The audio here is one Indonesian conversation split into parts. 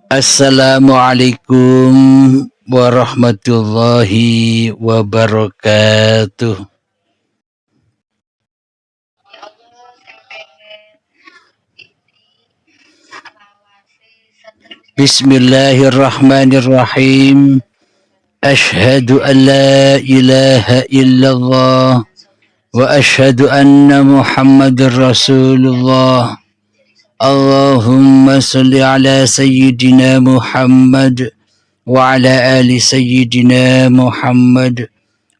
Assalamualaikum warahmatullahi wabarakatuh. Bismillahirrahmanirrahim. Ashhadu an la ilaha illallah wa ashhadu anna Muhammadar Rasulullah. Allahumma salli ala sayyidina Muhammad wa ala ali sayyidina Muhammad.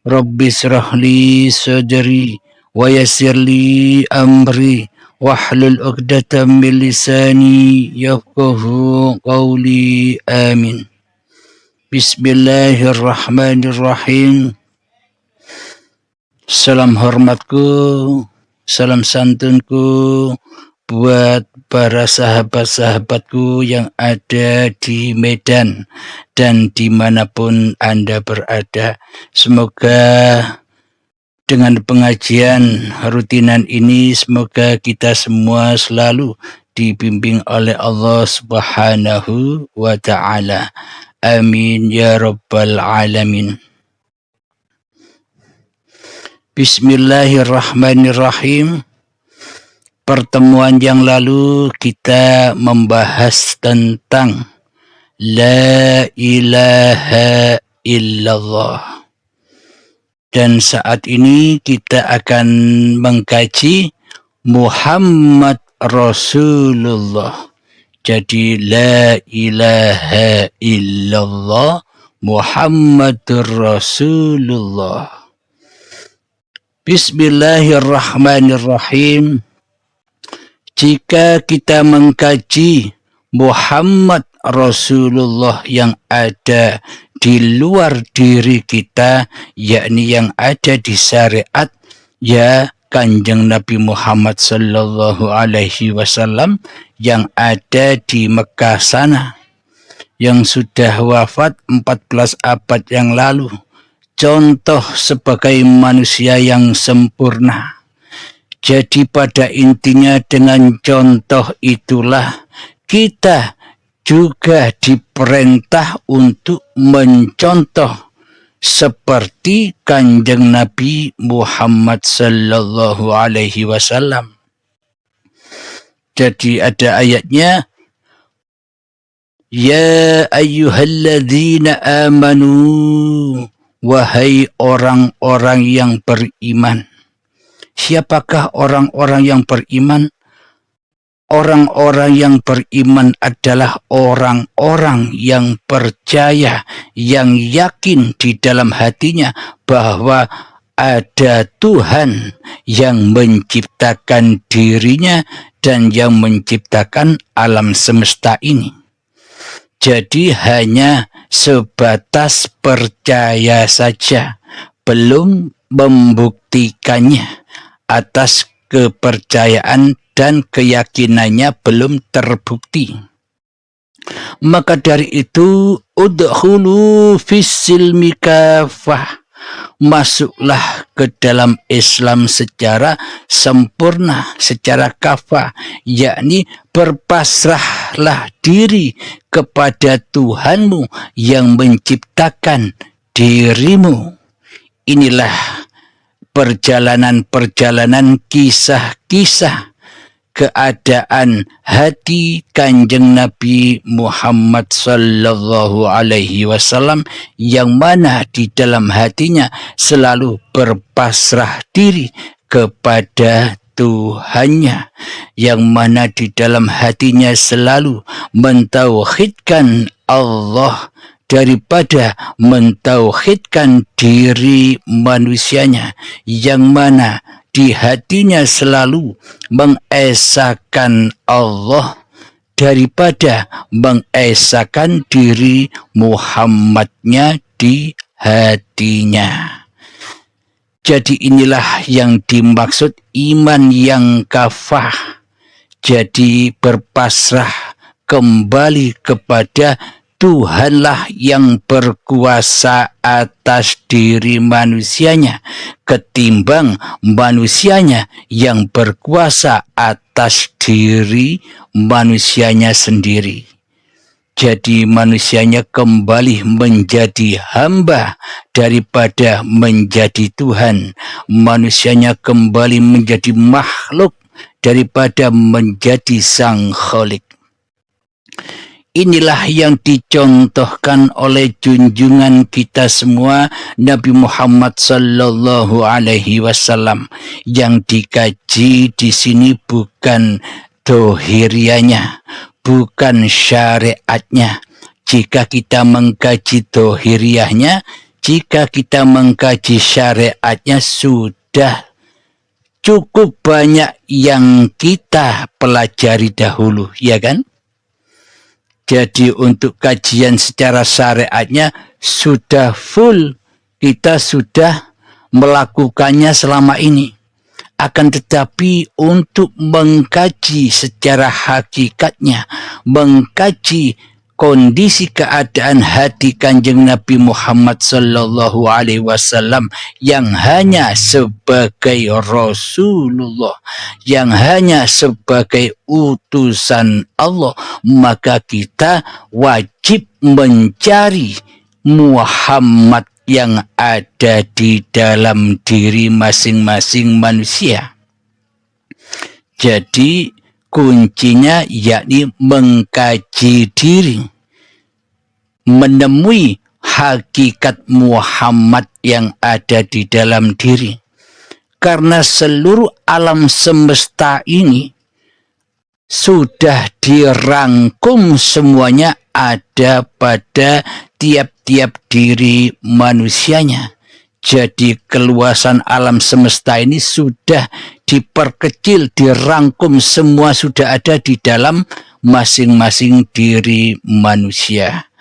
Rabbi israh li sadri wa yassir li amri wahlul 'uqdatam min lisani yafqahu qawli. Amin. Bismillahirrahmanirrahim. Salam hormatku, salam santunku buat para sahabat-sahabatku yang ada di Medan dan dimanapun Anda berada. Semoga dengan pengajian rutinan ini, semoga kita semua selalu dibimbing oleh Allah Subhanahu wa Ta'ala. Amin ya Rabbal Alamin. Bismillahirrahmanirrahim. Pertemuan yang lalu kita membahas tentang La ilaha illallah. Dan saat ini kita akan mengkaji Muhammad Rasulullah. Jadi La ilaha illallah Muhammadur Rasulullah. Bismillahirrahmanirrahim. Jika kita mengkaji Muhammad Rasulullah yang ada di luar diri kita, yakni yang ada di syariat, ya Kanjeng Nabi Muhammad sallallahu alaihi wasallam yang ada di Mekah sana, yang sudah wafat 14 abad yang lalu. Contoh sebagai manusia yang sempurna. Jadi pada intinya dengan contoh itulah kita juga diperintah untuk mencontoh seperti Kanjeng Nabi Muhammad sallallahu alaihi wasallam. Jadi ada ayatnya, Ya ayyuhalladzina amanu, wahai orang-orang yang beriman. Siapakah orang-orang yang beriman? Orang-orang yang beriman adalah orang-orang yang percaya, yang yakin di dalam hatinya bahwa ada Tuhan yang menciptakan dirinya dan yang menciptakan alam semesta ini. Jadi hanya sebatas percaya saja, belum membuktikannya. Atas kepercayaan dan keyakinannya belum terbukti. Maka dari itu, udkhulu fis-silmi kafah. Masuklah ke dalam Islam secara sempurna, secara kafah, yakni berpasrahlah diri kepada Tuhanmu yang menciptakan dirimu. Inilah perjalanan-perjalanan, kisah-kisah keadaan hati Kanjeng Nabi Muhammad sallallahu alaihi wasallam yang mana di dalam hatinya selalu berpasrah diri kepada Tuhannya, yang mana di dalam hatinya selalu mentauhidkan Allah daripada mentauhidkan diri manusianya, yang mana di hatinya selalu mengesahkan Allah daripada mengesahkan diri Muhammadnya di hatinya. Jadi inilah yang dimaksud iman yang kafah. Jadi berpasrah kembali kepada Tuhanlah yang berkuasa atas diri manusianya, ketimbang manusianya yang berkuasa atas diri manusianya sendiri. Jadi manusianya kembali menjadi hamba daripada menjadi Tuhan. Manusianya kembali menjadi makhluk daripada menjadi Sang Khalik. Inilah yang dicontohkan oleh junjungan kita semua Nabi Muhammad sallallahu alaihi wasallam. Yang dikaji di sini bukan dohirianya, bukan syariatnya. Jika kita mengkaji dohiriyahnya, jika kita mengkaji syariatnya, sudah cukup banyak yang kita pelajari dahulu, ya kan? Jadi untuk kajian secara syariatnya sudah full, kita sudah melakukannya selama ini. Akan tetapi untuk mengkaji secara hakikatnya, mengkaji kondisi keadaan hati Kanjeng Nabi Muhammad sallallahu alaihi wasallam yang hanya sebagai Rasulullah, yang hanya sebagai utusan Allah, maka kita wajib mencari Muhammad yang ada di dalam diri masing-masing manusia. Jadi kuncinya yakni mengkaji diri, menemui hakikat Muhammad yang ada di dalam diri. Karena seluruh alam semesta ini sudah dirangkum semuanya ada pada tiap-tiap diri manusianya. Jadi keluasan alam semesta ini sudah diperkecil, dirangkum, semua sudah ada di dalam masing-masing diri manusia.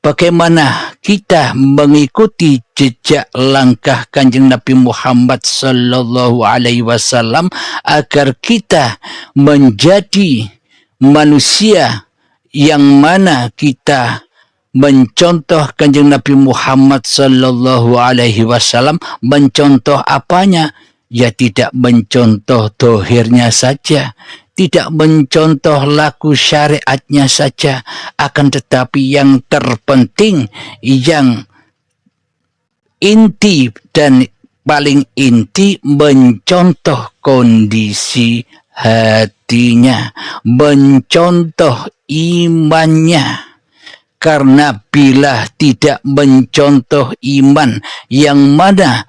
Bagaimana kita mengikuti jejak langkah Kanjeng Nabi Muhammad sallallahu alaihi wasallam agar kita menjadi manusia yang mana kita mencontoh Kanjeng Nabi Muhammad sallallahu alaihi wasallam. Mencontoh apanya? Ya tidak mencontoh dohirnya saja, tidak mencontoh laku syariatnya saja, akan tetapi yang terpenting, yang inti dan paling inti, mencontoh kondisi hatinya, mencontoh imannya. Karena bila tidak mencontoh iman, yang mana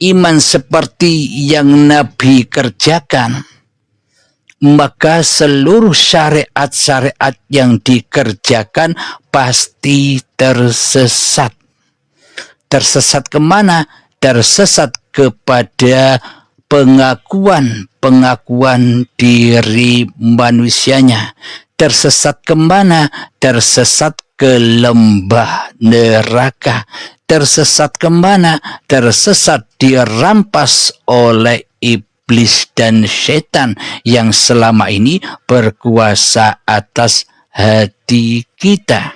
iman seperti yang Nabi kerjakan, maka seluruh syariat-syariat yang dikerjakan pasti tersesat. Tersesat kemana? Tersesat kepada pengakuan diri manusianya. Tersesat kemana? Tersesat ke lembah neraka. Tersesat kemana? Tersesat dirampas oleh iblis dan setan yang selama ini berkuasa atas hati kita.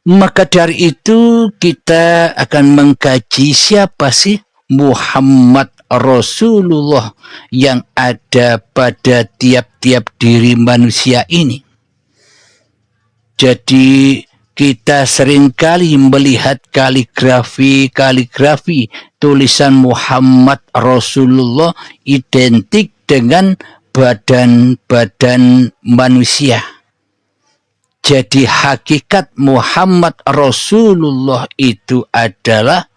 Maka dari itu kita akan mengkaji siapa sih Muhammad Rasulullah yang ada pada tiap-tiap diri manusia ini. Jadi kita seringkali melihat kaligrafi tulisan Muhammad Rasulullah identik dengan badan-badan manusia. Jadi hakikat Muhammad Rasulullah itu adalah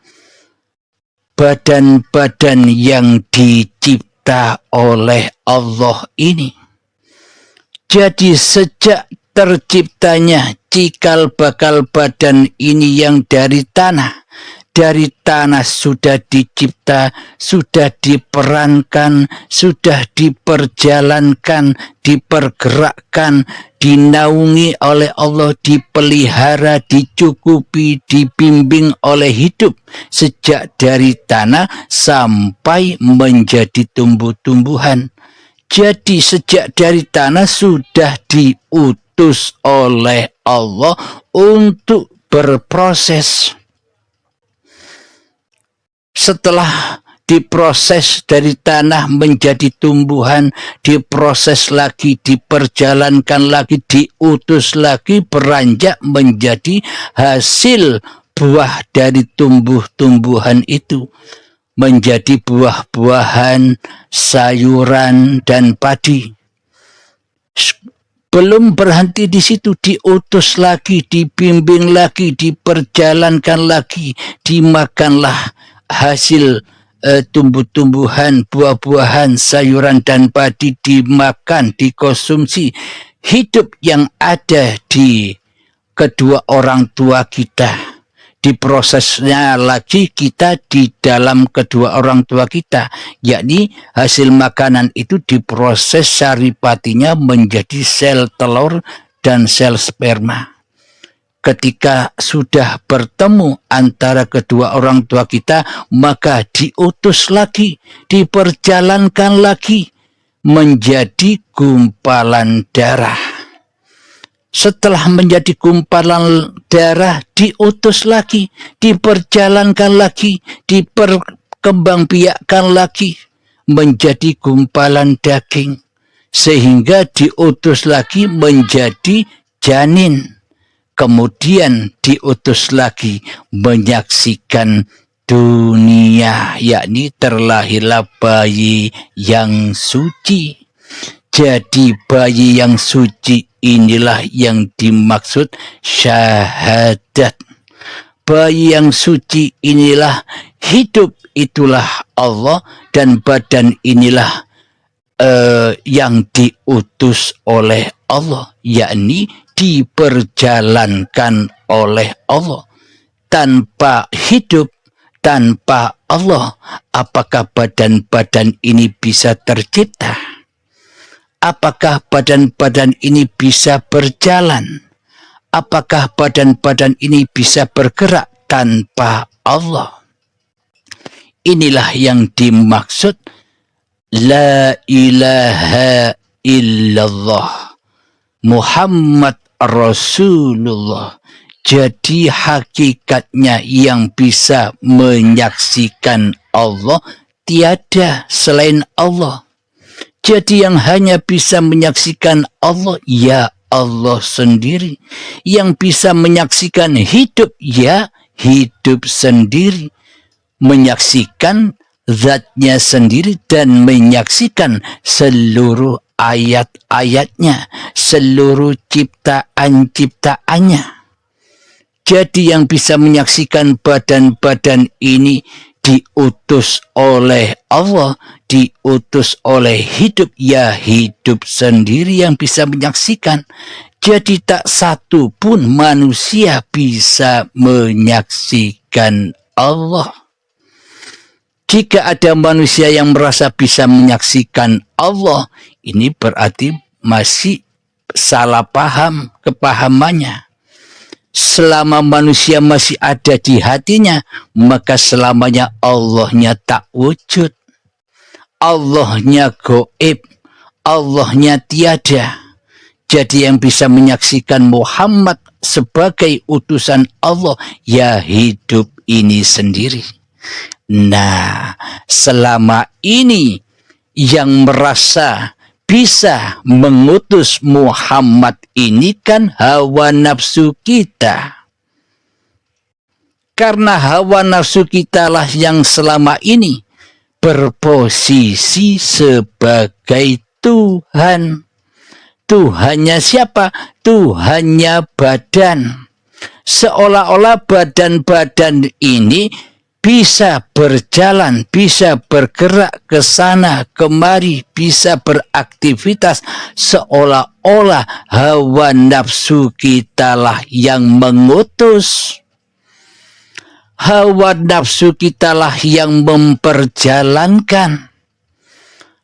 badan-badan yang dicipta oleh Allah ini. Jadi sejak terciptanya cikal bakal badan ini yang dari tanah sudah dicipta, sudah diperankan, sudah diperjalankan, dipergerakkan, dinaungi oleh Allah, dipelihara, dicukupi, dibimbing oleh hidup sejak dari tanah sampai menjadi tumbuh-tumbuhan. Jadi sejak dari tanah sudah diutus oleh Allah untuk berproses. Setelah diproses dari tanah menjadi tumbuhan, diproses lagi, diperjalankan lagi, diutus lagi, beranjak menjadi hasil buah dari tumbuh-tumbuhan itu, menjadi buah-buahan, sayuran, dan padi. Belum berhenti di situ, diutus lagi, dibimbing lagi, diperjalankan lagi, dimakanlah hasil tumbuh-tumbuhan, buah-buahan, sayuran, dan padi, dimakan, dikonsumsi. Hidup yang ada di kedua orang tua kita, diprosesnya lagi kita di dalam kedua orang tua kita, yakni hasil makanan itu diproses saripatinya menjadi sel telur dan sel sperma. Ketika sudah bertemu antara kedua orang tua kita, maka diutus lagi, diperjalankan lagi menjadi gumpalan darah. Setelah menjadi gumpalan darah, diutus lagi, diperjalankan lagi, diperkembangbiakkan lagi menjadi gumpalan daging, sehingga diutus lagi menjadi janin. Kemudian diutus lagi menyaksikan dunia, yakni terlahirlah bayi yang suci. Jadi bayi yang suci inilah yang dimaksud syahadat. Bayi yang suci inilah hidup, itulah Allah, dan badan inilah yang diutus oleh Allah, yakni diperjalankan oleh Allah. Tanpa hidup, tanpa Allah, apakah badan-badan ini bisa tercipta? Apakah badan-badan ini bisa berjalan? Apakah badan-badan ini bisa bergerak tanpa Allah? Inilah yang dimaksud La ilaha illallah Muhammad Rasulullah. Jadi hakikatnya yang bisa menyaksikan Allah tiada selain Allah. Jadi yang hanya bisa menyaksikan Allah, ya Allah sendiri. Yang bisa menyaksikan hidup, ya hidup sendiri. Menyaksikan zatnya sendiri dan menyaksikan seluruh ayat-ayatnya, seluruh ciptaan-ciptaannya. Jadi yang bisa menyaksikan badan-badan ini diutus oleh Allah, diutus oleh hidup, ya hidup sendiri yang bisa menyaksikan. Jadi tak satu pun manusia bisa menyaksikan Allah. Jika ada manusia yang merasa bisa menyaksikan Allah, ini berarti masih salah paham kepahamannya. Selama manusia masih ada di hatinya, maka selamanya Allahnya tak wujud. Allahnya gaib, Allahnya tiada. Jadi yang bisa menyaksikan Muhammad sebagai utusan Allah, ya hidup ini sendiri. Nah, selama ini yang merasa bisa mengutus Muhammad ini kan hawa nafsu kita. Karena hawa nafsu kita lah yang selama ini berposisi sebagai Tuhan. Tuhannya siapa? Tuhannya badan. Seolah-olah badan-badan ini bisa berjalan, bisa bergerak ke sana kemari, bisa beraktivitas, seolah-olah hawa nafsu kitalah yang mengutus. Hawa nafsu kitalah yang memperjalankan.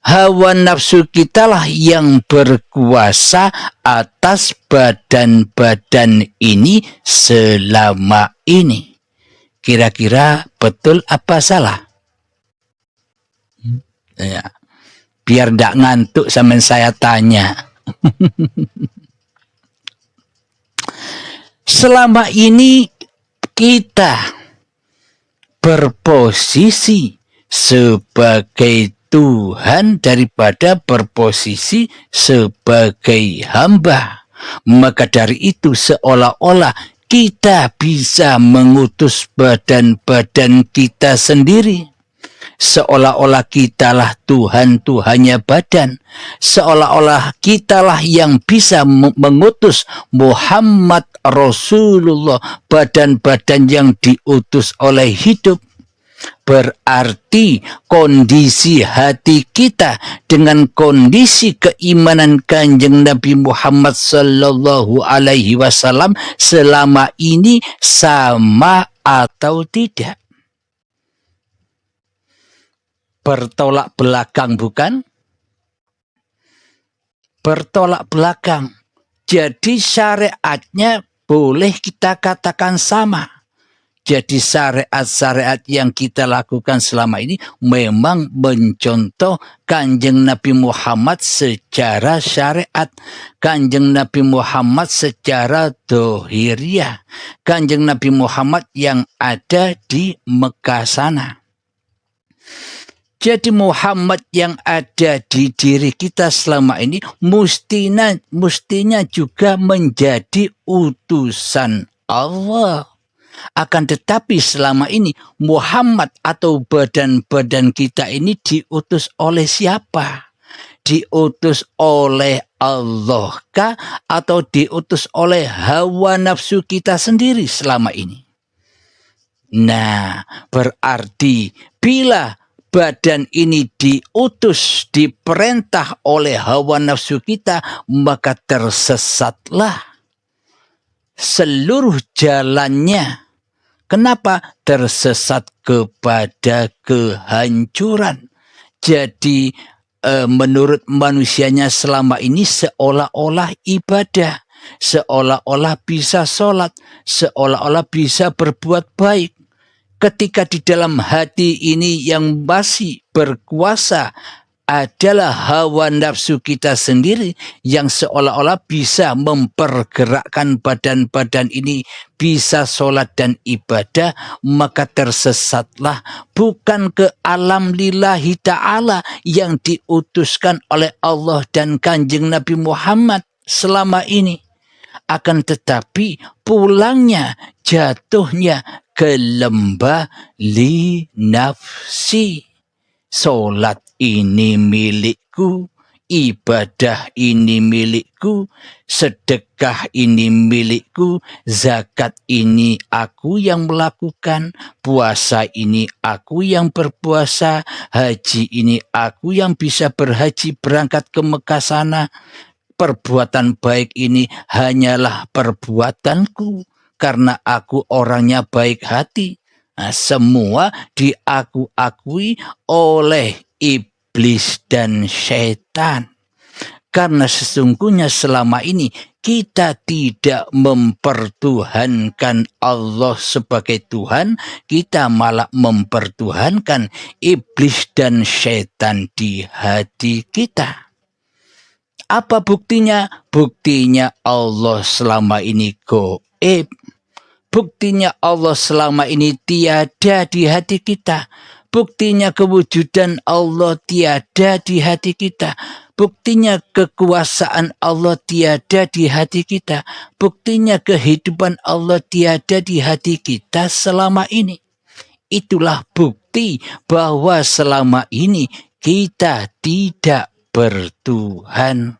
Hawa nafsu kitalah yang berkuasa atas badan-badan ini selama ini. Kira-kira betul apa salah? Ya, biar tidak ngantuk sama saya tanya. Selama ini kita berposisi sebagai Tuhan daripada berposisi sebagai hamba. Maka dari itu seolah-olah kita bisa mengutus badan-badan kita sendiri. Seolah-olah kitalah Tuhan-Tuhannya badan. Seolah-olah kitalah yang bisa mengutus Muhammad Rasulullah, badan-badan yang diutus oleh hidup. Berarti kondisi hati kita dengan kondisi keimanan Kanjeng Nabi Muhammad Sallallahu Alaihi Wasallam selama ini sama atau tidak? Bertolak belakang bukan? Bertolak belakang. Jadi syariatnya boleh kita katakan sama. Jadi syariat-syariat yang kita lakukan selama ini memang mencontoh Kanjeng Nabi Muhammad secara syariat. Kanjeng Nabi Muhammad secara dohiriyah. Kanjeng Nabi Muhammad yang ada di Mekah sana. Jadi Muhammad yang ada di diri kita selama ini mestinya juga menjadi utusan Allah. Akan tetapi selama ini Muhammad atau badan-badan kita ini diutus oleh siapa? Diutus oleh Allah kah? Atau diutus oleh hawa nafsu kita sendiri selama ini? Nah, berarti bila badan ini diutus, diperintah oleh hawa nafsu kita, maka tersesatlah seluruh jalannya. Kenapa? Tersesat kepada kehancuran. Jadi menurut manusianya selama ini seolah-olah ibadah, seolah-olah bisa sholat, seolah-olah bisa berbuat baik. Ketika di dalam hati ini yang masih berkuasa adalah hawa nafsu kita sendiri yang seolah-olah bisa mempergerakkan badan-badan ini bisa sholat dan ibadah, maka tersesatlah bukan ke alam lillahi ta'ala yang diutuskan oleh Allah dan Kanjeng Nabi Muhammad selama ini. Akan tetapi pulangnya, jatuhnya ke lembah li nafsi. Solat ini milikku, ibadah ini milikku, sedekah ini milikku, zakat ini aku yang melakukan, puasa ini aku yang berpuasa, haji ini aku yang bisa berhaji berangkat ke Mekah sana. Perbuatan baik ini hanyalah perbuatanku karena aku orangnya baik hati. Nah, semua diakui oleh iblis dan syaitan. Karena sesungguhnya selama ini kita tidak mempertuhankan Allah sebagai Tuhan, kita malah mempertuhankan iblis dan syaitan di hati kita. Apa buktinya? Buktinya Allah selama ini gaib. Buktinya Allah selama ini tiada di hati kita. Buktinya kewujudan Allah tiada di hati kita. Buktinya kekuasaan Allah tiada di hati kita. Buktinya kehidupan Allah tiada di hati kita selama ini. Itulah bukti bahwa selama ini kita tidak bertuhan.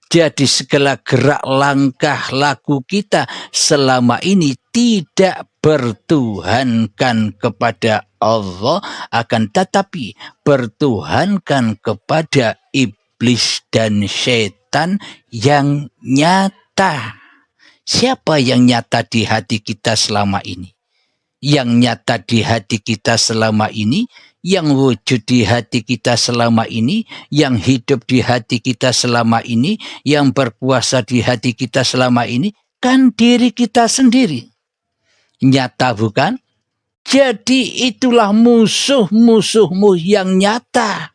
Jadi segala gerak langkah laku kita selama ini tidak bertuhankan kepada Allah, akan tetapi bertuhankan kepada iblis dan syaitan yang nyata. Siapa yang nyata di hati kita selama ini? Yang nyata di hati kita selama ini, yang wujud di hati kita selama ini, yang hidup di hati kita selama ini, yang berkuasa di hati kita selama ini, kan diri kita sendiri. Nyata bukan? Jadi itulah musuh-musuhmu yang nyata.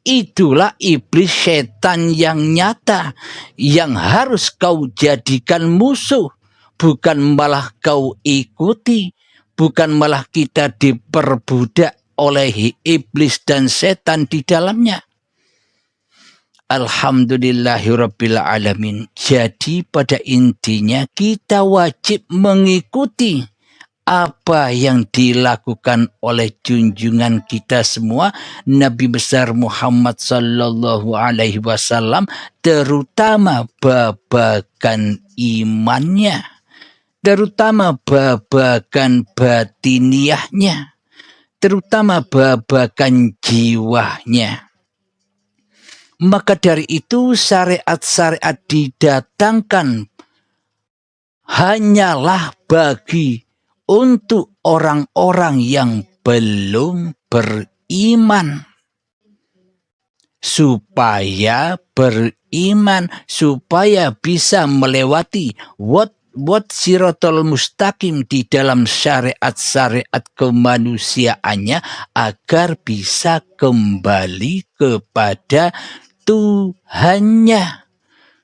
Itulah iblis setan yang nyata, yang harus kau jadikan musuh, bukan malah kau ikuti, bukan malah kita diperbudak oleh iblis dan setan di dalamnya. Alhamdulillahirabbil alamin. Jadi pada intinya kita wajib mengikuti apa yang dilakukan oleh junjungan kita semua Nabi besar Muhammad sallallahu alaihi wasallam, terutama babagan imannya, terutama babagan batiniahnya, terutama babagan jiwanya. Maka dari itu syariat-syariat didatangkan hanyalah bagi untuk orang-orang yang belum beriman, supaya beriman, supaya bisa melewati what siratal mustaqim di dalam syariat-syariat kemanusiaannya, agar bisa kembali kepada Tuhannya.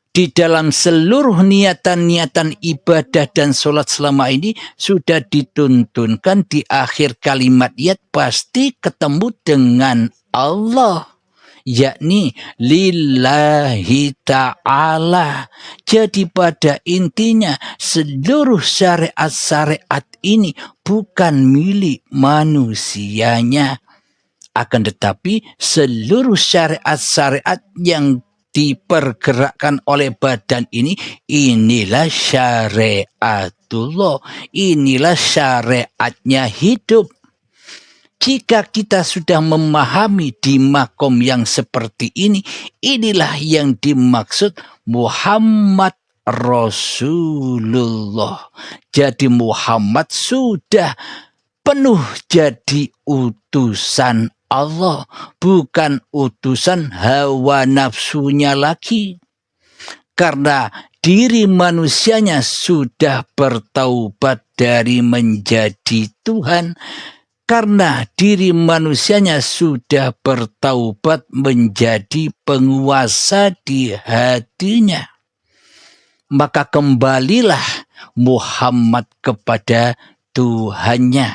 Di dalam seluruh niatan-niatan ibadah dan sholat selama ini sudah dituntunkan di akhir kalimat ayat pasti ketemu dengan Allah, yakni lillahi ta'ala. Jadi pada intinya seluruh syariat-syariat ini bukan milik manusianya, akan tetapi seluruh syariat-syariat yang dipergerakkan oleh badan ini, inilah syariatullah, inilah syariatnya hidup. Jika kita sudah memahami di makom yang seperti ini, inilah yang dimaksud Muhammad Rasulullah. Jadi Muhammad sudah penuh jadi utusan Allah, bukan utusan hawa nafsunya lagi. Karena diri manusianya sudah bertaubat dari menjadi Tuhan. Karena diri manusianya sudah bertaubat menjadi penguasa di hatinya. Maka kembalilah Muhammad kepada Tuhannya.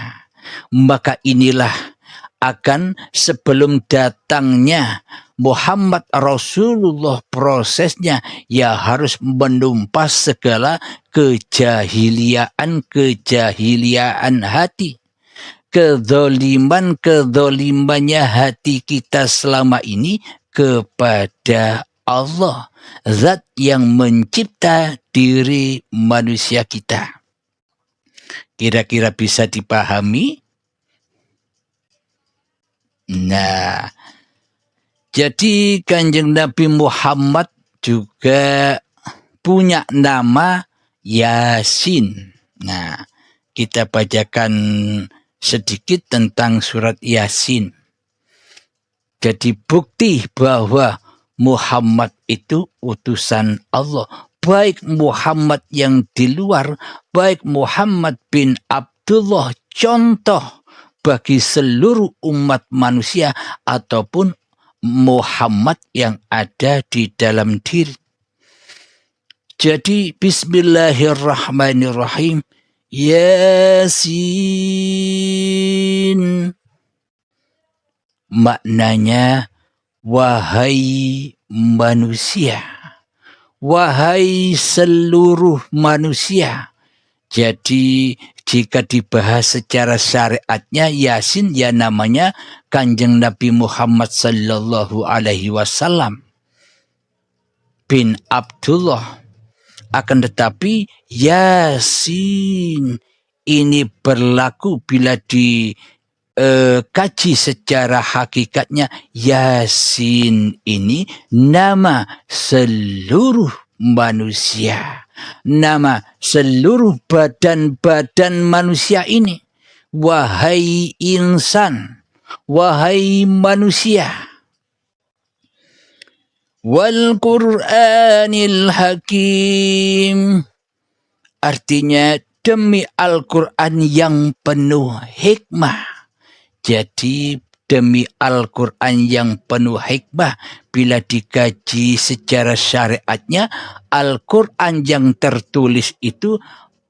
Maka inilah akan sebelum datangnya Muhammad Rasulullah, prosesnya ya harus menumpas segala kejahiliaan hati, kezolimannya hati kita selama ini kepada Allah, zat yang mencipta diri manusia kita. Kira-kira bisa dipahami? Nah, jadi Kanjeng Nabi Muhammad juga punya nama Yasin. Nah, kita bacakan sedikit tentang surat Yasin. Jadi bukti bahwa Muhammad itu utusan Allah. Baik Muhammad yang di luar, baik Muhammad bin Abdullah, contoh bagi seluruh umat manusia, ataupun Muhammad yang ada di dalam diri. Jadi bismillahirrahmanirrahim. Yasin. Maknanya wahai manusia, wahai seluruh manusia. Jadi jika dibahas secara syariatnya, Yasin ya namanya Kanjeng Nabi Muhammad sallallahu alaihi wasallam bin Abdullah. Akan tetapi Yasin ini berlaku bila dikaji secara hakikatnya. Yasin ini nama seluruh manusia, nama seluruh badan-badan manusia ini. Wahai insan, wahai manusia. Wal Qur'anil Hakim. Artinya demi Al-Quran yang penuh hikmah. Jadi demi Al-Quran yang penuh hikmah, bila dikaji secara syariatnya, Al-Quran yang tertulis itu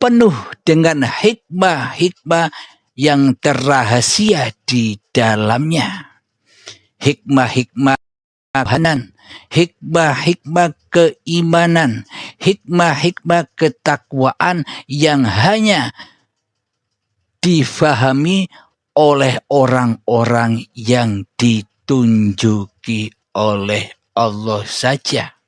penuh dengan hikmah-hikmah yang terrahasia di dalamnya. Hikmah-hikmah kehanan, hikmah-hikmah keimanan, hikmah-hikmah ketakwaan yang hanya difahami oleh orang-orang yang ditunjuki oleh Allah saja.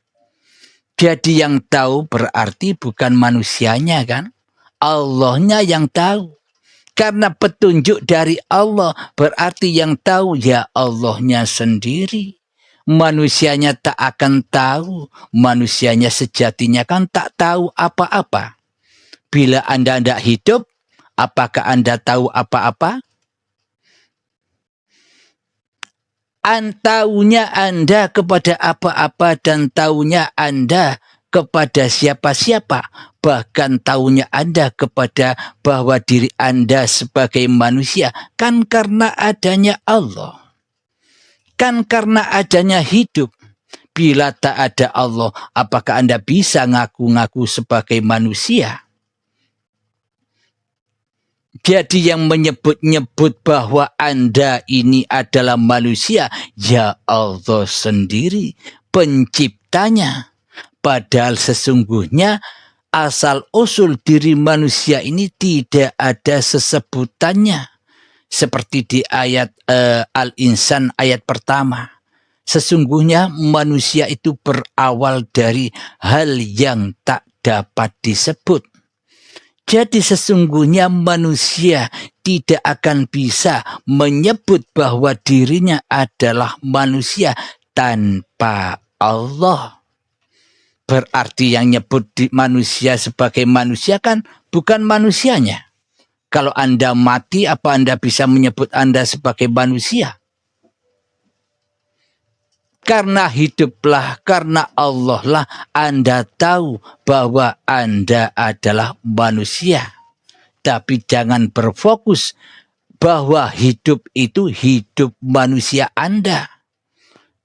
Jadi yang tahu berarti bukan manusianya kan? Allahnya yang tahu. Karena petunjuk dari Allah berarti yang tahu ya Allahnya sendiri. Manusianya tak akan tahu. Manusianya sejatinya kan tak tahu apa-apa. Bila Anda tidak hidup, apakah Anda tahu apa-apa? Taunya Anda kepada apa-apa dan taunya Anda kepada siapa-siapa. Bahkan taunya Anda kepada bahwa diri Anda sebagai manusia. Kan karena adanya Allah. Kan karena adanya hidup. Bila tak ada Allah, apakah Anda bisa ngaku-ngaku sebagai manusia? Jadi yang menyebut-nyebut bahwa Anda ini adalah manusia, ya Allah sendiri, penciptanya. Padahal sesungguhnya asal-usul diri manusia ini tidak ada sesebutannya. Seperti di ayat Al-Insan ayat pertama. Sesungguhnya manusia itu berawal dari hal yang tak dapat disebut. Jadi sesungguhnya manusia tidak akan bisa menyebut bahwa dirinya adalah manusia tanpa Allah. Berarti yang nyebut manusia sebagai manusia kan bukan manusianya. Kalau Anda mati, apa Anda bisa menyebut Anda sebagai manusia? Karena hiduplah, karena Allah lah Anda tahu bahwa Anda adalah manusia. Tapi jangan berfokus bahwa hidup itu hidup manusia Anda.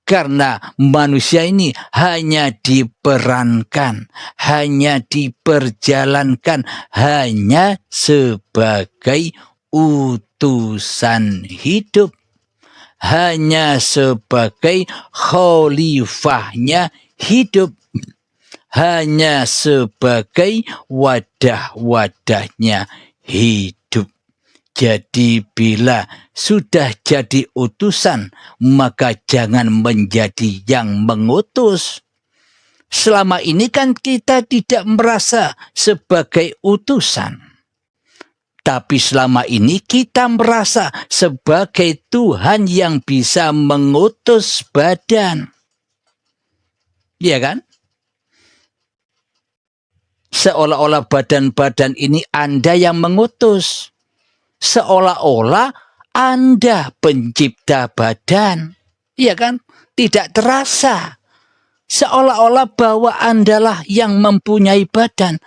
Karena manusia ini hanya diperankan, hanya diperjalankan, hanya sebagai utusan hidup. Hanya sebagai khalifahnya hidup. Hanya sebagai wadah-wadahnya hidup. Jadi bila sudah jadi utusan, maka jangan menjadi yang mengutus. Selama ini kan kita tidak merasa sebagai utusan. Tapi selama ini kita merasa sebagai Tuhan yang bisa mengutus badan. Iya kan? Seolah-olah badan-badan ini Anda yang mengutus. Seolah-olah Anda pencipta badan. Iya kan? Tidak terasa. Seolah-olah bahwa Andalah yang mempunyai badan.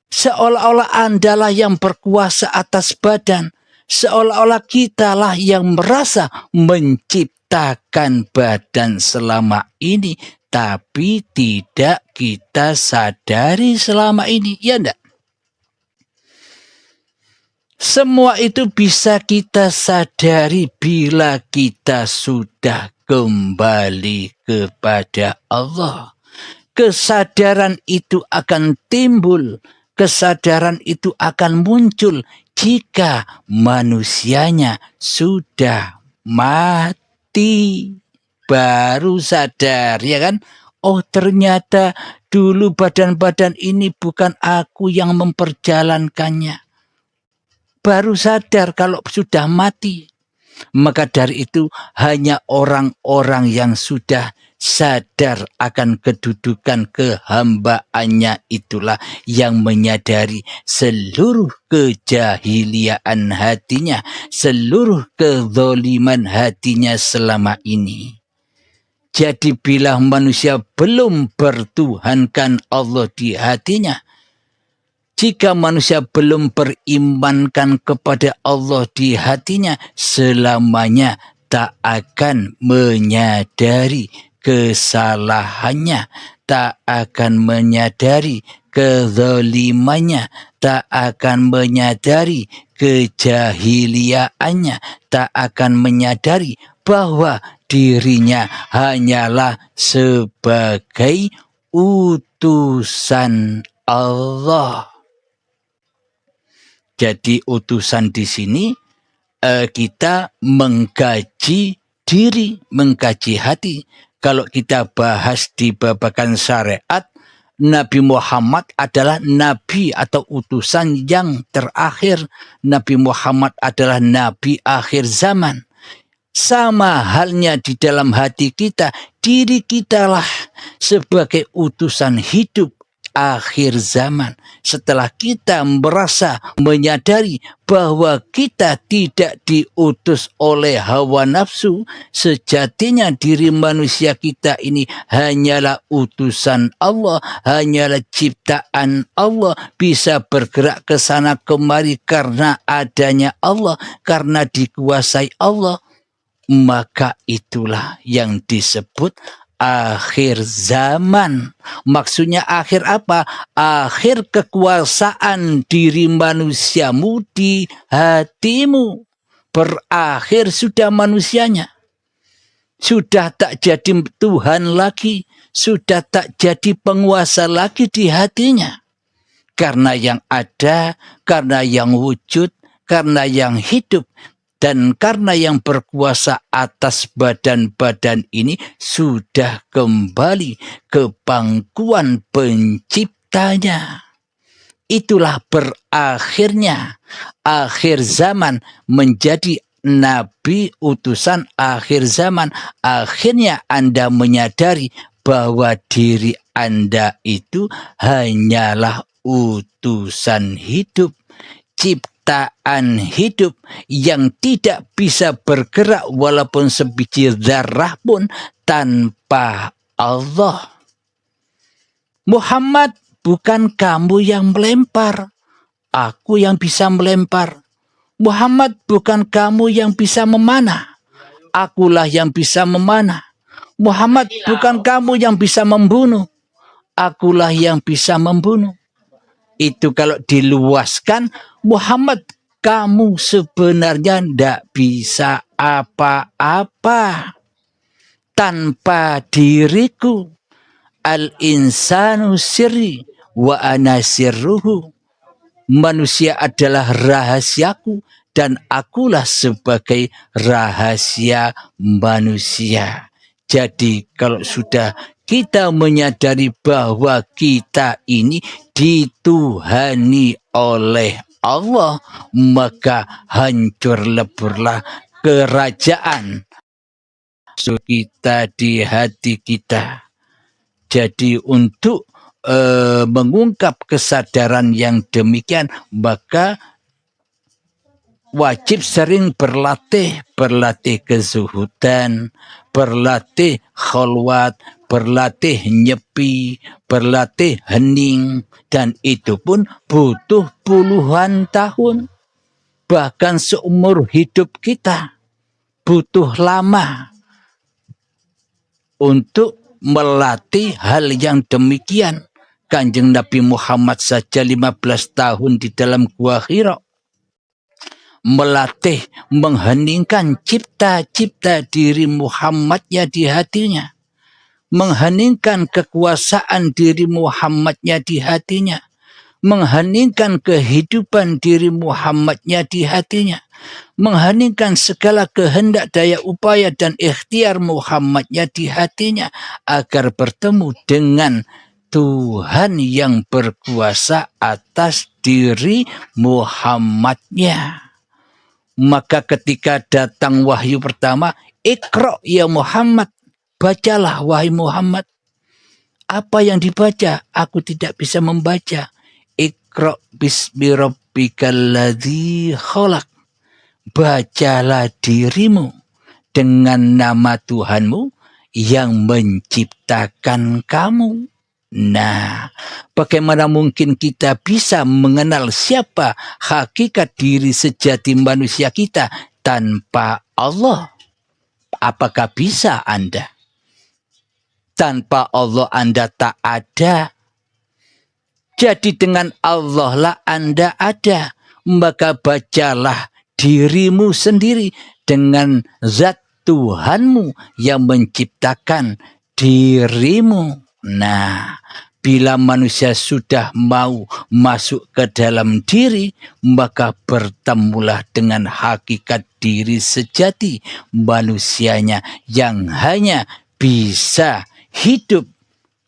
Seolah-olah Andalah yang berkuasa atas badan. Seolah-olah kitalah yang merasa menciptakan badan selama ini. Tapi tidak kita sadari selama ini. Ya enggak? Semua itu bisa kita sadari bila kita sudah kembali kepada Allah. Kesadaran itu akan timbul. Kesadaran itu akan muncul jika manusianya sudah mati. Baru sadar, ya kan? Oh ternyata dulu badan-badan ini bukan aku yang memperjalankannya. Baru sadar kalau sudah mati. Maka dari itu hanya orang-orang yang sudah sadar akan kedudukan kehambaannya itulah yang menyadari seluruh kejahiliaan hatinya, seluruh kezaliman hatinya selama ini. Jadi bila manusia belum bertuhankan Allah di hatinya, jika manusia belum berimankan kepada Allah di hatinya, selamanya tak akan menyadari kesalahannya, tak akan menyadari kezalimannya, tak akan menyadari kejahiliaannya, tak akan menyadari bahwa dirinya hanyalah sebagai utusan Allah. Jadi utusan di sini kita mengkaji diri, mengkaji hati. Kalau kita bahas di babakan syariat, Nabi Muhammad adalah nabi atau utusan yang terakhir. Nabi Muhammad adalah nabi akhir zaman. Sama halnya di dalam hati kita, diri kitalah sebagai utusan hidup akhir zaman. Setelah kita merasa menyadari bahwa kita tidak diutus oleh hawa nafsu, sejatinya diri manusia kita ini hanyalah utusan Allah, hanyalah ciptaan Allah, bisa bergerak ke sana kemari karena adanya Allah, karena dikuasai Allah. Maka itulah yang disebut akhir zaman. Maksudnya akhir apa? Akhir kekuasaan diri manusiamu di hatimu. Berakhir sudah manusianya. Sudah tak jadi Tuhan lagi. Sudah tak jadi penguasa lagi di hatinya. Karena yang ada, karena yang wujud, karena yang hidup, dan karena yang berkuasa atas badan-badan ini sudah kembali ke pangkuan penciptanya. Itulah berakhirnya akhir zaman, menjadi nabi utusan akhir zaman. Akhirnya Anda menyadari bahwa diri Anda itu hanyalah utusan hidup, ciptaan hidup yang tidak bisa bergerak walaupun sebiji zarah pun tanpa Allah. Muhammad, bukan kamu yang melempar, aku yang bisa melempar. Muhammad, bukan kamu yang bisa memanah, akulah yang bisa memanah. Muhammad, bukan kamu yang bisa membunuh, akulah yang bisa membunuh. Itu kalau diluaskan, Muhammad, kamu sebenarnya tidak bisa apa-apa tanpa diriku. Al-insanu sirri wa ana sirruhu. Manusia adalah rahasiaku dan akulah sebagai rahasia manusia. Jadi kalau sudah kita menyadari bahwa kita ini dituhani oleh Allah, maka hancur leburlah kerajaan kita di hati kita. Jadi untuk mengungkap kesadaran yang demikian, maka wajib sering berlatih kezuhudan, berlatih khalwat, berlatih nyepi, berlatih hening, dan itu pun butuh puluhan tahun, bahkan seumur hidup kita butuh lama untuk melatih hal yang demikian. Kanjeng Nabi Muhammad saja 15 tahun di dalam Gua Hira melatih mengheningkan cipta-cipta diri Muhammadnya di hatinya, mengheningkan kekuasaan diri Muhammadnya di hatinya, mengheningkan kehidupan diri Muhammadnya di hatinya, mengheningkan segala kehendak, daya upaya dan ikhtiar Muhammadnya di hatinya, agar bertemu dengan Tuhan yang berkuasa atas diri Muhammadnya. Maka ketika datang wahyu pertama, Iqra ya Muhammad, bacalah wahai Muhammad. Apa yang dibaca? Aku tidak bisa membaca. Iqra bismi rabbikal ladzi khalaq. Bacalah dirimu dengan nama Tuhanmu yang menciptakan kamu. Nah, bagaimana mungkin kita bisa mengenal siapa hakikat diri sejati manusia kita tanpa Allah? Apakah bisa Anda? Tanpa Allah Anda tak ada. Jadi dengan Allah lah Anda ada, maka bacalah dirimu sendiri dengan zat Tuhanmu yang menciptakan dirimu. Nah, bila manusia sudah mau masuk ke dalam diri, maka bertemulah dengan hakikat diri sejati manusianya yang hanya bisa hidup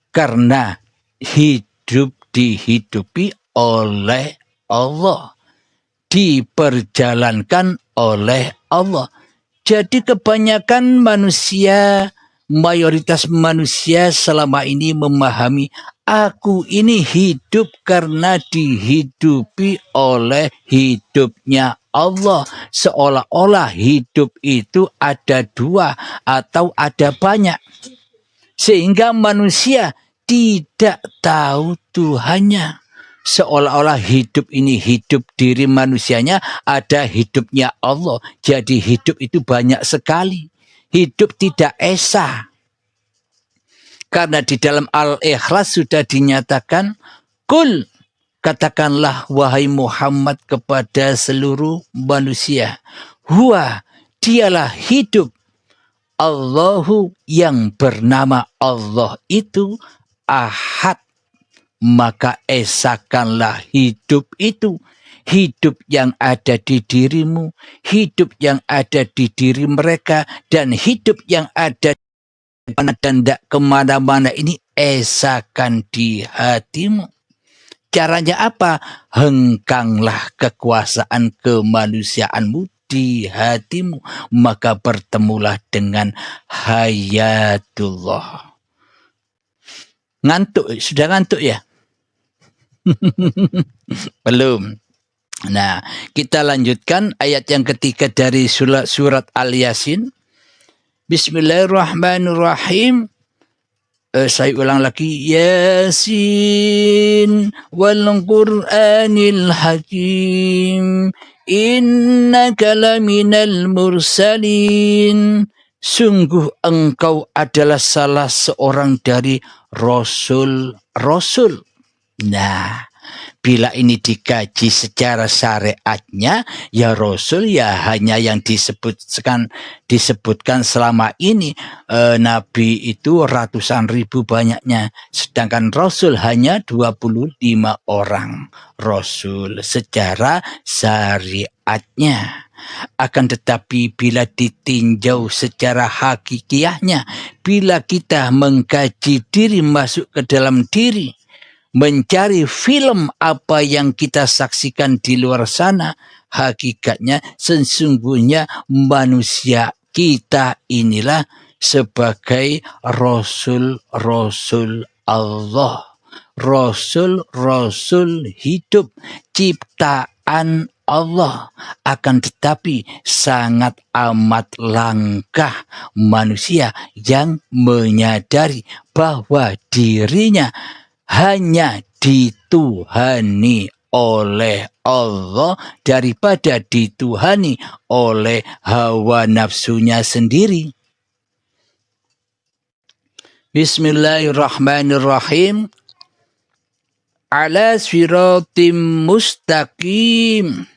karena hidup dihidupi oleh Allah, diperjalankan oleh Allah. Jadi kebanyakan manusia, mayoritas manusia selama ini memahami aku ini hidup karena dihidupi oleh hidupnya Allah. Seolah-olah hidup itu ada dua atau ada banyak. Sehingga manusia tidak tahu Tuhannya. Seolah-olah hidup ini hidup diri manusianya, ada hidupnya Allah. Jadi hidup itu banyak sekali. Hidup tidak esa. Karena di dalam Al-Ikhlas sudah dinyatakan, Kul, katakanlah wahai Muhammad kepada seluruh manusia, Huwa, dialah hidup. Allahu yang bernama Allah itu Ahad. Maka esakanlah hidup itu. Hidup yang ada di dirimu, hidup yang ada di diri mereka, dan hidup yang ada di mana dan tidak kemana-mana ini esakan di hatimu. Caranya apa? Hengkanglah kekuasaan kemanusiaanmu di hatimu, maka bertemulah dengan hayatullah. Ngantuk? Sudah ngantuk ya? Belum. Nah, kita lanjutkan ayat yang ketiga dari surat Al-Yasin. Bismillahirrahmanirrahim. Saya ulang lagi. Yasin wal Qur'anil Hakim. Innaka laminal mursalin. Sungguh engkau adalah salah seorang dari rasul-rasul. Nah, bila ini dikaji secara syariatnya, ya Rasul ya hanya yang disebutkan selama ini. Nabi itu ratusan ribu banyaknya, sedangkan Rasul hanya 25 orang Rasul secara syariatnya. Akan tetapi bila ditinjau secara hakikiahnya, bila kita mengkaji diri, masuk ke dalam diri, mencari film apa yang kita saksikan di luar sana, hakikatnya sesungguhnya manusia kita inilah sebagai rasul-rasul Allah. Rasul-rasul hidup, ciptaan Allah. Akan tetapi sangat amat langkah manusia yang menyadari bahwa dirinya hanya dituhani oleh Allah daripada dituhani oleh hawa nafsunya sendiri. Bismillahirrahmanirrahim. Ala siratim mustaqim.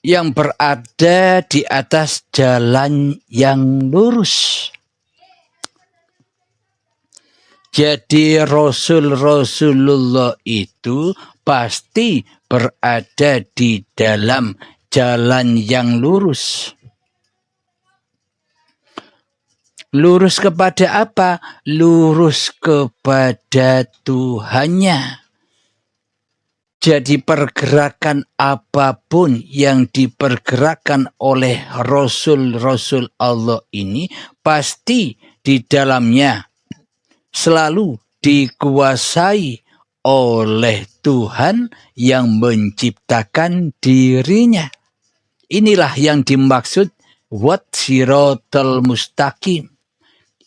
Yang berada di atas jalan yang lurus. Jadi Rasulullah itu pasti berada di dalam jalan yang lurus. Lurus kepada apa? Lurus kepada Tuhannya. Jadi pergerakan apapun yang dipergerakan oleh Rasul-Rasul Allah ini pasti di dalamnya selalu dikuasai oleh Tuhan yang menciptakan dirinya. Inilah yang dimaksud wat siratal mustaqim.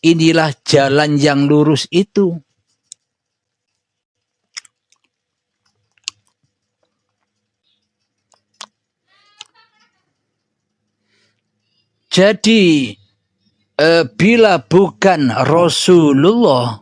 Inilah jalan yang lurus itu. Jadi bila bukan Rasulullah,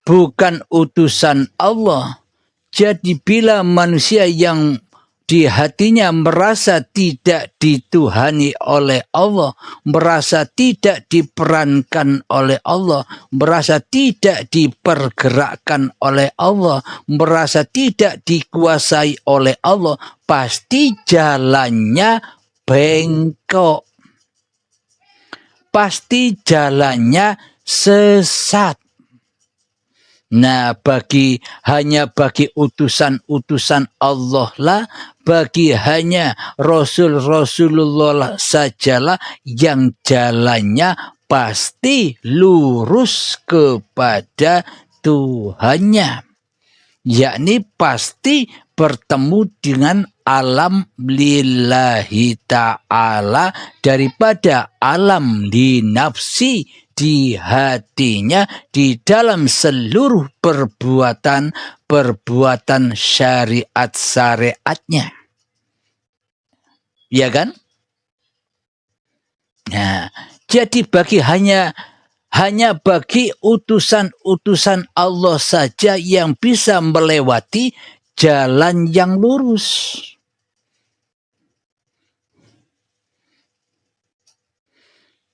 bukan utusan Allah. Jadi bila manusia yang di hatinya merasa tidak dituhani oleh Allah, merasa tidak diperankan oleh Allah, merasa tidak dipergerakkan oleh Allah, merasa tidak dikuasai oleh Allah, pasti jalannya bengkok. Pasti jalannya sesat. Nah, hanya bagi utusan-utusan Allah lah, bagi hanya Rasulullah sajalah yang jalannya pasti lurus kepada Tuhannya. Yakni pasti bertemu dengan alam lillahi ta'ala daripada alam di nafsi, di hatinya, di dalam seluruh perbuatan syariatnya. Ya kan? Nah, jadi hanya bagi utusan-utusan Allah saja yang bisa melewati jalan yang lurus.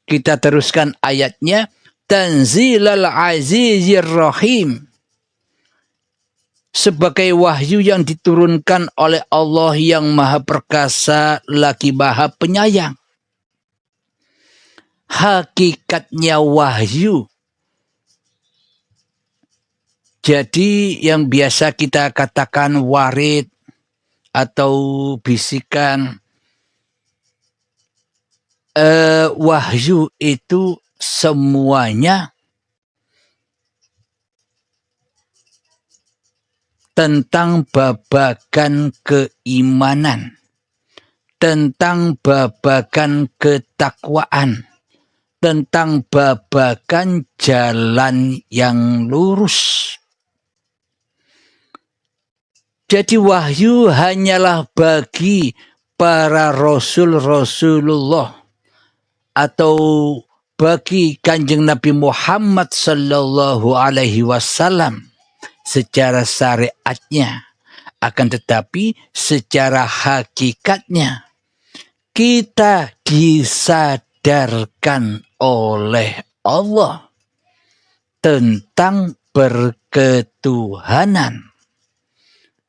Kita teruskan ayatnya. Tanzilal Azizir Rahim. Sebagai wahyu yang diturunkan oleh Allah yang Maha Perkasa lagi Maha Penyayang. Hakikatnya wahyu. Jadi yang biasa kita katakan warid atau bisikan. Wahyu itu semuanya tentang babagan keimanan, tentang babagan ketakwaan, tentang babagan jalan yang lurus. Jadi wahyu hanyalah bagi para Rasulullah atau bagi Kanjeng Nabi Muhammad sallallahu alaihi wasallam secara syariatnya, akan tetapi secara hakikatnya kita disadarkan oleh Allah tentang berketuhanan.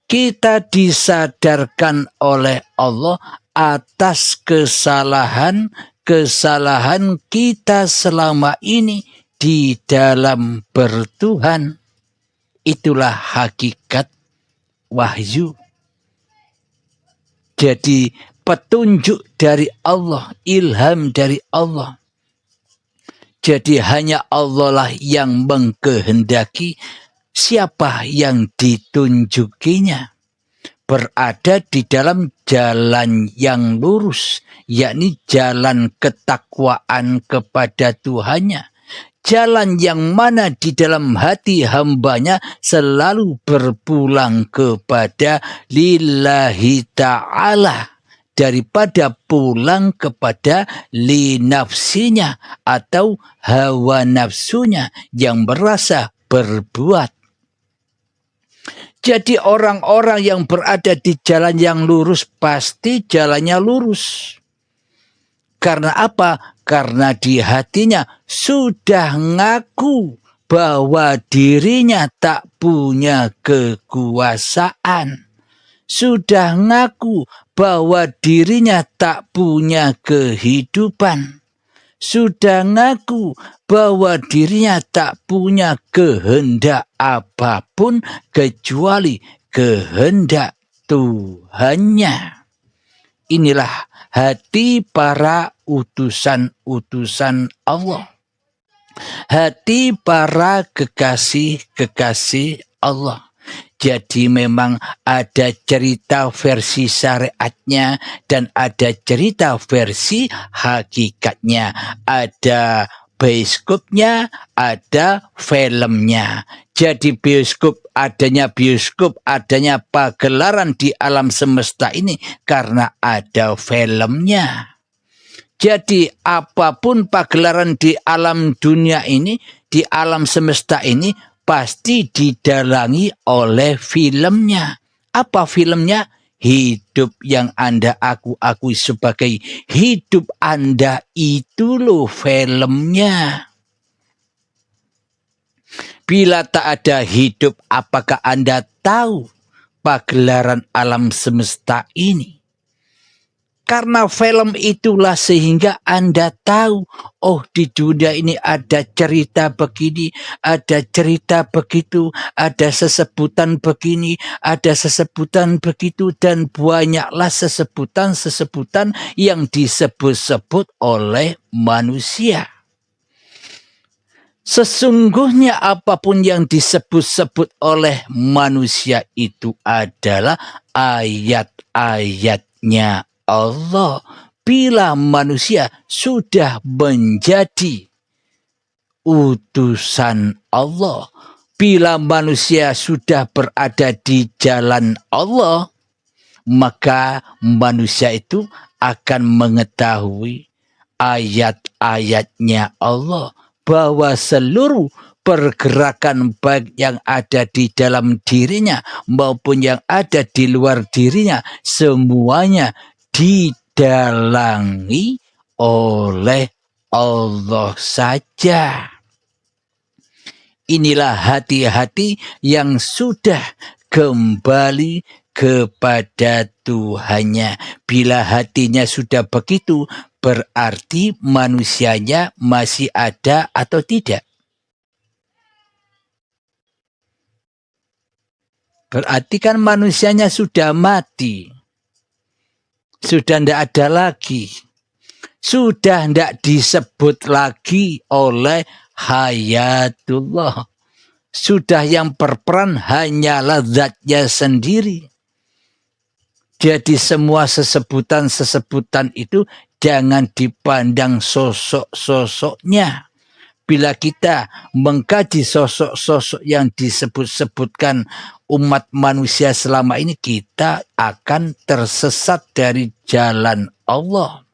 Kita disadarkan oleh Allah atas kesalahan kita selama ini di dalam bertuhan. Itulah hakikat wahyu. Jadi petunjuk dari Allah, ilham dari Allah. Jadi hanya Allah lah yang mengkehendaki siapa yang ditunjukinya berada di dalam jalan yang lurus, yakni jalan ketakwaan kepada Tuhannya. Jalan yang mana di dalam hati hambanya selalu berpulang kepada lillahi ta'ala, daripada pulang kepada li nafsinya atau hawa nafsunya yang merasa berbuat. Jadi orang-orang yang berada di jalan yang lurus pasti jalannya lurus. Karena apa? Karena di hatinya sudah ngaku bahwa dirinya tak punya kekuasaan. Sudah ngaku bahwa dirinya tak punya kehidupan. Sudah ngaku bahwa dirinya tak punya kehendak apapun kecuali kehendak Tuhannya. Inilah hati para utusan-utusan Allah. Hati para kekasih-kekasih Allah. Jadi memang ada cerita versi syariatnya dan ada cerita versi hakikatnya. Ada bioskopnya, ada filmnya. Jadi adanya bioskop, adanya pagelaran di alam semesta ini karena ada filmnya. Jadi apapun pagelaran di alam dunia ini, di alam semesta ini, pasti didalangi oleh filmnya. Apa filmnya? Hidup yang Anda akui sebagai hidup Anda itu loh filmnya. Bila tak ada hidup, apakah Anda tahu pagelaran alam semesta ini? Karena film itulah sehingga Anda tahu, oh di dunia ini ada cerita begini, ada cerita begitu, ada sesebutan begini, ada sesebutan begitu, dan banyaklah sesebutan-sesebutan yang disebut-sebut oleh manusia. Sesungguhnya apapun yang disebut-sebut oleh manusia itu adalah ayat-ayatnya Allah. Bila manusia sudah menjadi utusan Allah, bila manusia sudah berada di jalan Allah, maka manusia itu akan mengetahui ayat-ayatnya Allah, bahwa seluruh pergerakan baik yang ada di dalam dirinya maupun yang ada di luar dirinya, semuanya didalangi oleh Allah saja. Inilah hati-hati yang sudah kembali kepada Tuhannya. Bila hatinya sudah begitu, berarti manusianya masih ada atau tidak? Berarti kan manusianya sudah mati. Sudah tidak ada lagi. Sudah tidak disebut lagi oleh hayatullah. Sudah yang berperan hanyalah zatnya sendiri. Jadi semua sesebutan-sesebutan itu jangan dipandang sosok-sosoknya. Bila kita mengkaji sosok-sosok yang disebut-sebutkan umat manusia selama ini, kita akan tersesat dari jalan Allah.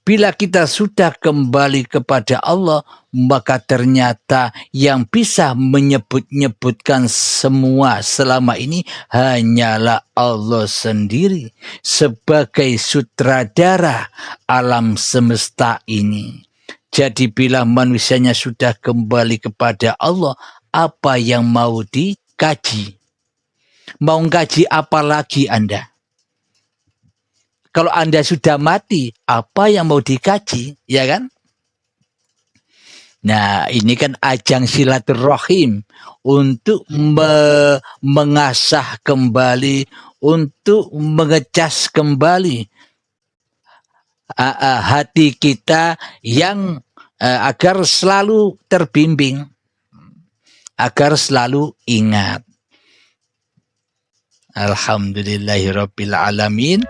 Bila kita sudah kembali kepada Allah, maka ternyata yang bisa menyebut-nyebutkan semua selama ini hanyalah Allah sendiri sebagai sutradara alam semesta ini. Jadi bila manusianya sudah kembali kepada Allah, apa yang mau dikaji? Mau kaji apa lagi Anda? Kalau Anda sudah mati, apa yang mau dikaji, ya kan? Nah, ini kan ajang silaturahim untuk mengasah kembali, untuk mengecas kembali hati kita yang agar selalu terbimbing, agar selalu ingat. Alhamdulillahirabbil alamin.